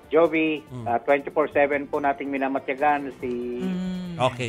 Jovi, 24/7 po nating minamatyagan si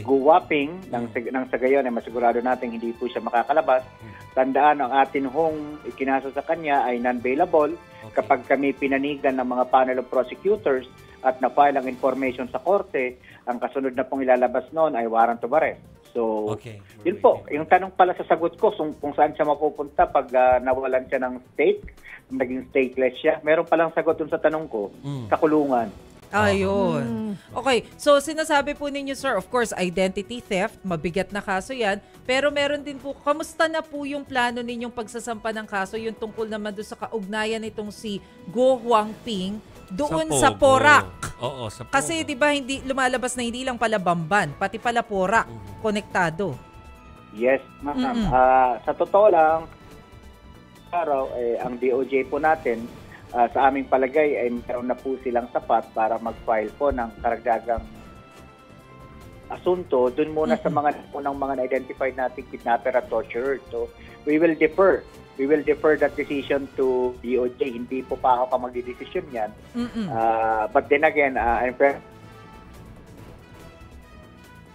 Guwaping nang sa gayon ay masigurado natin hindi po siya makakalabas. Tandaan, ang atin hong ikinaso sa kanya ay non-bailable kapag kami pinanigan ng mga panel of prosecutors at na-file ang information sa korte, ang kasunod na pong ilalabas noon ay warrant of arrest. So, yun po. Yung tanong pala sa sagot ko kung saan siya mapupunta pag nawalan siya ng state, naging stateless siya. Meron palang sagot dun sa tanong ko, sa kulungan. Ayun. Okay, so sinasabi po ninyo, sir, of course, identity theft, mabigat na kaso yan, pero meron din po, kamusta na po yung plano ninyong pagsasampa ng kaso, yung tungkol naman doon sa kaugnayan nitong si Go Huangping doon sa Porac. Oo, sa Porac. Kasi 'di ba hindi lumalabas na hindi lang pala Bamban, pati pala Porac konektado. Yes, ma'am. Sa totoo lang, araw ang DOJ po natin sa aming palagay ay meron na po silang sapat para mag-file po ng karagdagang asunto dun muna sa mga unang mga na-identified nating kidnapper at torturer. So, we will defer that decision to DOJ. Hindi po pa ako magdidesisyon yan. But then again, I'm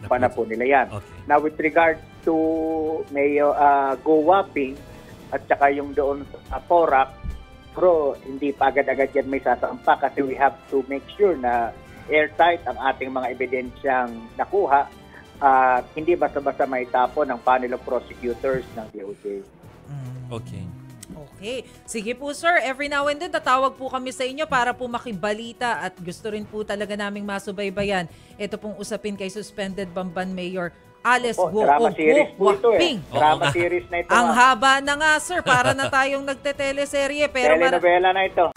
na po nila yan. Now, with regard to Mayor Go Huaping at saka yung doon sa Porac, pero hindi pa agad-agad yan may sasampa kasi we have to make sure na airtight ang ating mga ebidensyang nakuha at hindi basta-basta maitapon ng panel of prosecutors ng DOJ. Okay. Sige po, sir. Every now and then, tatawag po kami sa inyo para po makibalita at gusto rin po talaga naming masubaybayan. Ito pong usapin kay suspended Bamban Mayor Alice Go Huaping. Drama series na ito. Ang haba na nga, sir. Para na tayong nagte-teleserye. Telenovela na ito.